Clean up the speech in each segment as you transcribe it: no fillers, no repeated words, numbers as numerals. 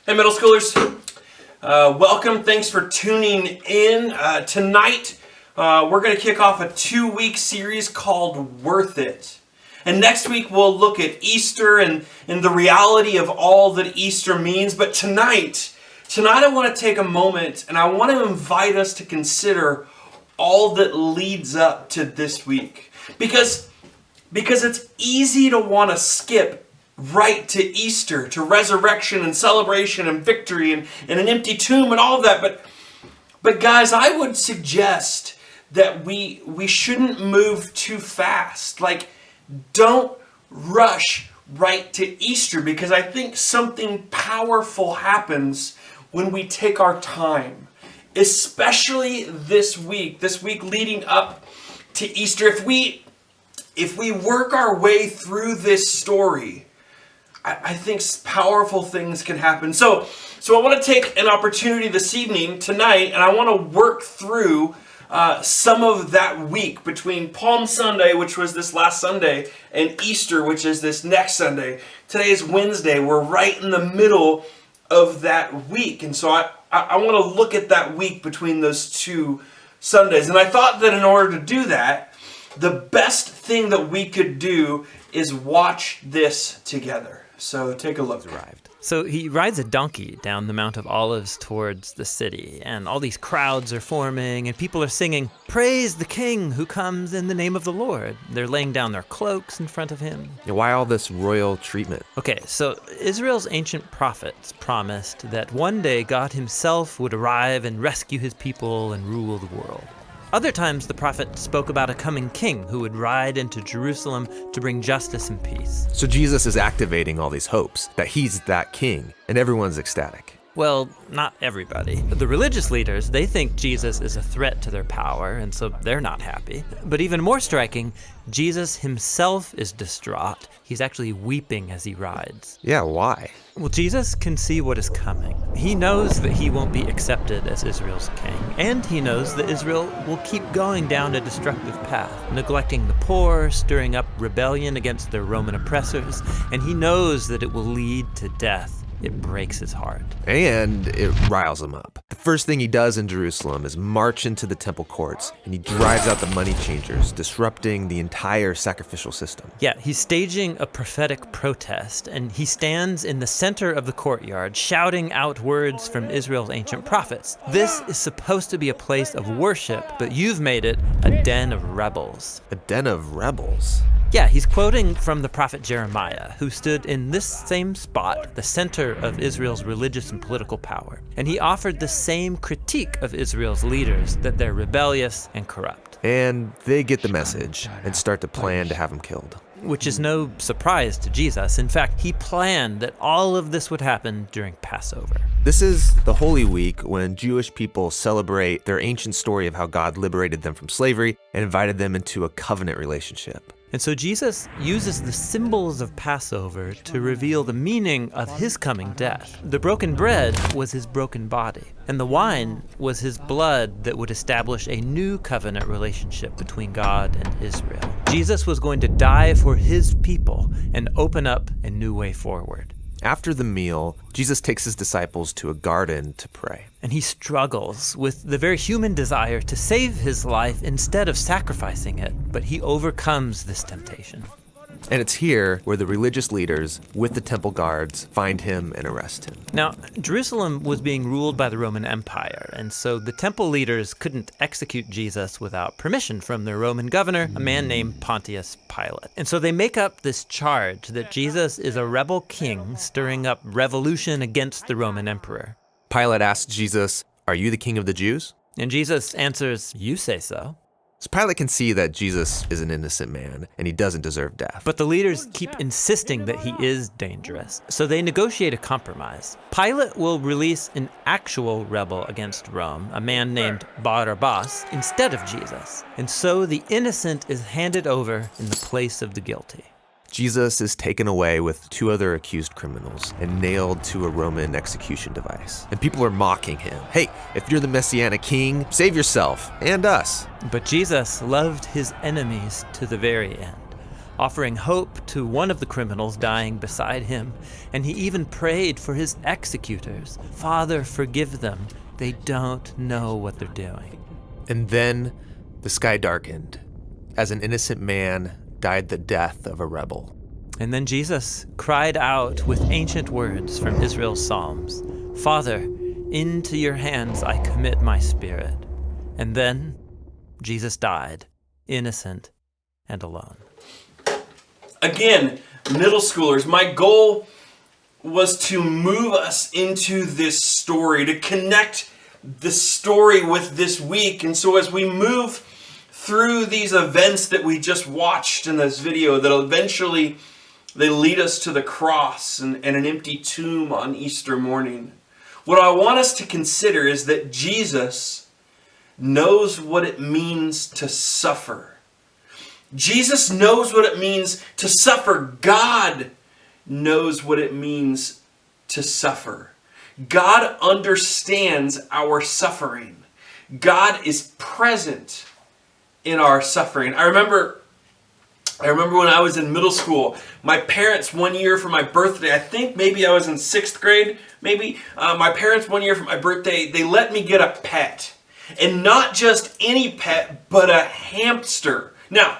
Hey, middle schoolers. Welcome. Thanks for tuning in. Tonight, we're going to kick off a 2-week series called Worth It. And next week, we'll look at Easter and the reality of all that Easter means. But tonight I want to take a moment and I want to invite us to consider all that leads up to this week. Because it's easy to want to skip right to Easter, to resurrection and celebration and victory and an empty tomb and all of that. But guys, I would suggest that we shouldn't move too fast. Like, don't rush right to Easter, because I think something powerful happens when we take our time, especially this week leading up to Easter. If we work our way through this story, I think powerful things can happen. So I want to take an opportunity this evening, tonight, and I want to work through some of that week between Palm Sunday, which was this last Sunday, and Easter, which is this next Sunday. Today is Wednesday. We're right in the middle of that week. And so I want to look at that week between those two Sundays. And I thought that in order to do that, the best thing that we could do is watch this together. So take a look. So he rides a donkey down the Mount of Olives towards the city, and all these crowds are forming, and people are singing, "Praise the King who comes in the name of the Lord." They're laying down their cloaks in front of him. Yeah, why all this royal treatment? Okay, so Israel's ancient prophets promised that one day God himself would arrive and rescue his people and rule the world. Other times, the prophet spoke about a coming king who would ride into Jerusalem to bring justice and peace. So Jesus is activating all these hopes that he's that king, and everyone's ecstatic. Well, not everybody. The religious leaders, they think Jesus is a threat to their power, and so they're not happy. But even more striking, Jesus himself is distraught. He's actually weeping as he rides. Yeah, why? Well, Jesus can see what is coming. He knows that he won't be accepted as Israel's king, and he knows that Israel will keep going down a destructive path, neglecting the poor, stirring up rebellion against their Roman oppressors, and he knows that it will lead to death. It breaks his heart. And it riles him up. The first thing he does in Jerusalem is march into the temple courts, and he drives out the money changers, disrupting the entire sacrificial system. Yeah, he's staging a prophetic protest, and he stands in the center of the courtyard, shouting out words from Israel's ancient prophets. This is supposed to be a place of worship, but you've made it a den of rebels. A den of rebels? Yeah, he's quoting from the prophet Jeremiah, who stood in this same spot, the center of Israel's religious and political power. And he offered the same critique of Israel's leaders, that they're rebellious and corrupt. And they get the message and start to plan to have him killed. Which is no surprise to Jesus. In fact, he planned that all of this would happen during Passover. This is the Holy Week, when Jewish people celebrate their ancient story of how God liberated them from slavery and invited them into a covenant relationship. And so Jesus uses the symbols of Passover to reveal the meaning of his coming death. The broken bread was his broken body, and the wine was his blood that would establish a new covenant relationship between God and Israel. Jesus was going to die for his people and open up a new way forward. After the meal, Jesus takes his disciples to a garden to pray. And he struggles with the very human desire to save his life instead of sacrificing it, but he overcomes this temptation. And it's here where the religious leaders, with the temple guards, find him and arrest him. Now, Jerusalem was being ruled by the Roman Empire, and so the temple leaders couldn't execute Jesus without permission from their Roman governor, a man named Pontius Pilate. And so they make up this charge that Jesus is a rebel king stirring up revolution against the Roman emperor. Pilate asks Jesus, "Are you the king of the Jews?" And Jesus answers, "You say so." So Pilate can see that Jesus is an innocent man and he doesn't deserve death. But the leaders keep insisting that he is dangerous. So they negotiate a compromise. Pilate will release an actual rebel against Rome, a man named Barabbas, instead of Jesus. And so the innocent is handed over in the place of the guilty. Jesus is taken away with 2 other accused criminals and nailed to a Roman execution device. And people are mocking him. Hey, if you're the Messianic king, save yourself and us. But Jesus loved his enemies to the very end. offering hope to one of the criminals dying beside him, and he even prayed for his executors. "Father, forgive them. They don't know what they're doing." And then the sky darkened as an innocent man died the death of a rebel. And then Jesus cried out with ancient words from Israel's Psalms, "Father, into your hands I commit my spirit." And then Jesus died, innocent and alone. Again, middle schoolers, my goal was to move us into this story, to connect the story with this week. And so as we move through these events that we just watched in this video, that eventually they lead us to the cross and an empty tomb on Easter morning, what I want us to consider is that Jesus knows what it means to suffer. Jesus knows what it means to suffer. God knows what it means to suffer. God understands our suffering. God is present in our suffering. I remember when I was in middle school, my parents one year for my birthday, I think maybe I was in 6th grade, my parents one year for my birthday, they let me get a pet. And not just any pet, but a hamster. Now,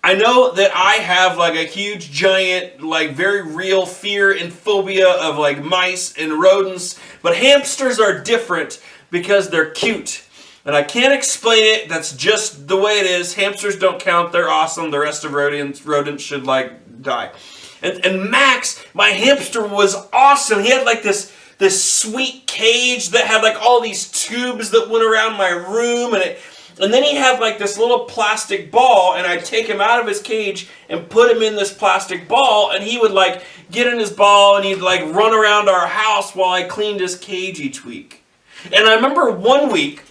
I know that I have like a huge, giant, like very real fear and phobia of like mice and rodents, but hamsters are different because they're cute. And I can't explain it, that's just the way it is. Hamsters don't count, they're awesome. The rest of rodents should like die. And Max, my hamster, was awesome. He had like this sweet cage that had like all these tubes that went around my room, and then he had like this little plastic ball, and I'd take him out of his cage and put him in this plastic ball, and he would like get in his ball and he'd like run around our house while I cleaned his cage each week. And I remember one week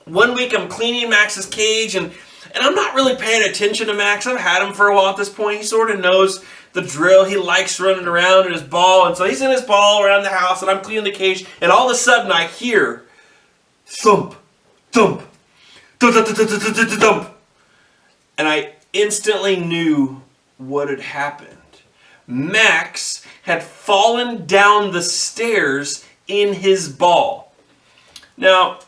I'm cleaning Max's cage, and I'm not really paying attention to Max. I've had him for a while at this point. He sort of knows the drill. He likes running around in his ball, and so he's in his ball around the house, and I'm cleaning the cage, and all of a sudden I hear thump, thump, thump, thump, thump, thump, thump, thump. And I instantly knew what had happened. Max had fallen down the stairs in his ball. Now,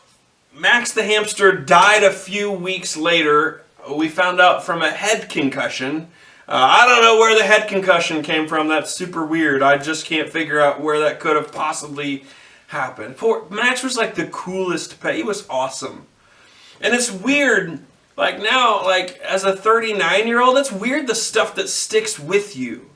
Max the hamster died a few weeks later. We found out from a head concussion. I don't know where the head concussion came from. That's super weird. I just can't figure out where that could have possibly happened. Poor Max was like the coolest pet. He was awesome. And it's weird, like now, like as a 39-year-old, it's weird the stuff that sticks with you.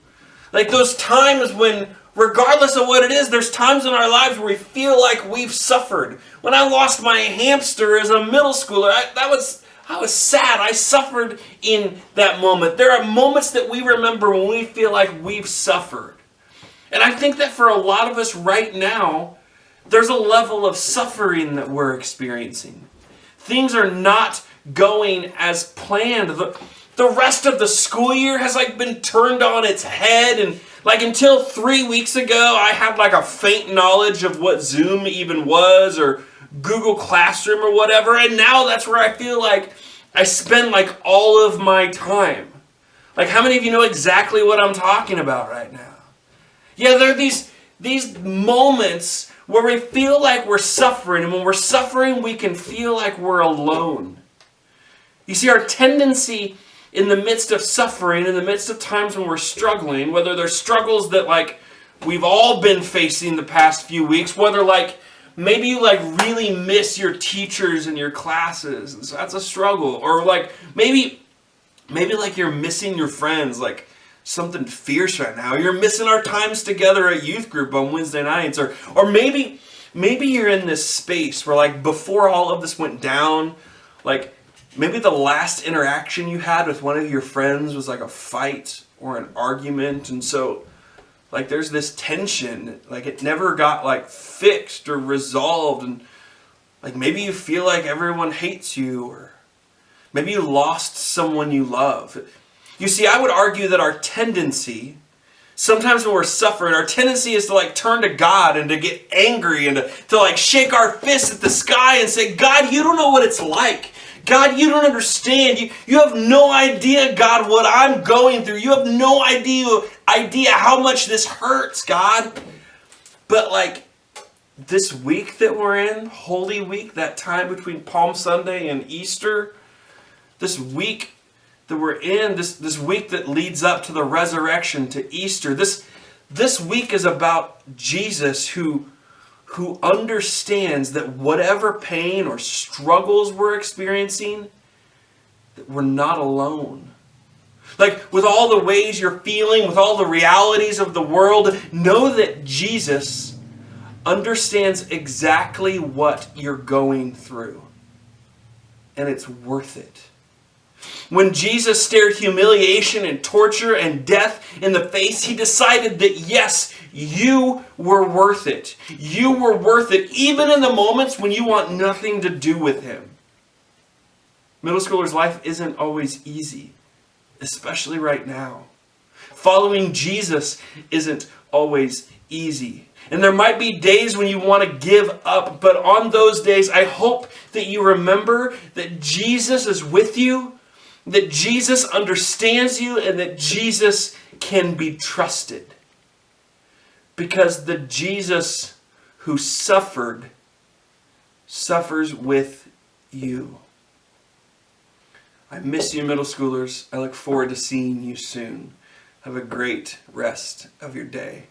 Like those times when, regardless of what it is, there's times in our lives where we feel like we've suffered. When I lost my hamster as a middle schooler, I was sad. I suffered in that moment. There are moments that we remember when we feel like we've suffered. And I think that for a lot of us right now, there's a level of suffering that we're experiencing. Things are not going as planned. The rest of the school year has like been turned on its head, and like until 3 weeks ago, I had like a faint knowledge of what Zoom even was, or Google Classroom or whatever, and now that's where I feel like I spend like all of my time. Like how many of you know exactly what I'm talking about right now? Yeah, there are these moments where we feel like we're suffering, and when we're suffering, we can feel like we're alone. You see, our tendency in the midst of suffering, in the midst of times when we're struggling, whether they're struggles that like we've all been facing the past few weeks, whether like maybe you like really miss your teachers and your classes, and so that's a struggle, or like maybe like you're missing your friends, like something fierce right now. You're missing our times together at youth group on Wednesday nights, or maybe you're in this space where like before all of this went down, like maybe the last interaction you had with one of your friends was like a fight or an argument, and so like there's this tension, like it never got like fixed or resolved, and like maybe you feel like everyone hates you, or maybe you lost someone you love. You see, I would argue that our tendency, sometimes when we're suffering, our tendency is to like turn to God and to get angry and to like shake our fists at the sky and say, God, you don't know what it's like. God, you don't understand. You have no idea, God, what I'm going through. You have no idea how much this hurts, God. But like this week that we're in, Holy Week, that time between Palm Sunday and Easter, this week that we're in, this week that leads up to the resurrection, to Easter, this week is about Jesus who understands that whatever pain or struggles we're experiencing, that we're not alone. Like with all the ways you're feeling, with all the realities of the world, know that Jesus understands exactly what you're going through. And it's worth it. When Jesus stared humiliation and torture and death in the face, he decided that yes, you were worth it. You were worth it, even in the moments when you want nothing to do with him. Middle schoolers' life isn't always easy, especially right now. Following Jesus isn't always easy. And there might be days when you want to give up, but on those days, I hope that you remember that Jesus is with you, that Jesus understands you, and that Jesus can be trusted. Because the Jesus who suffered suffers with you. I miss you, middle schoolers. I look forward to seeing you soon. Have a great rest of your day.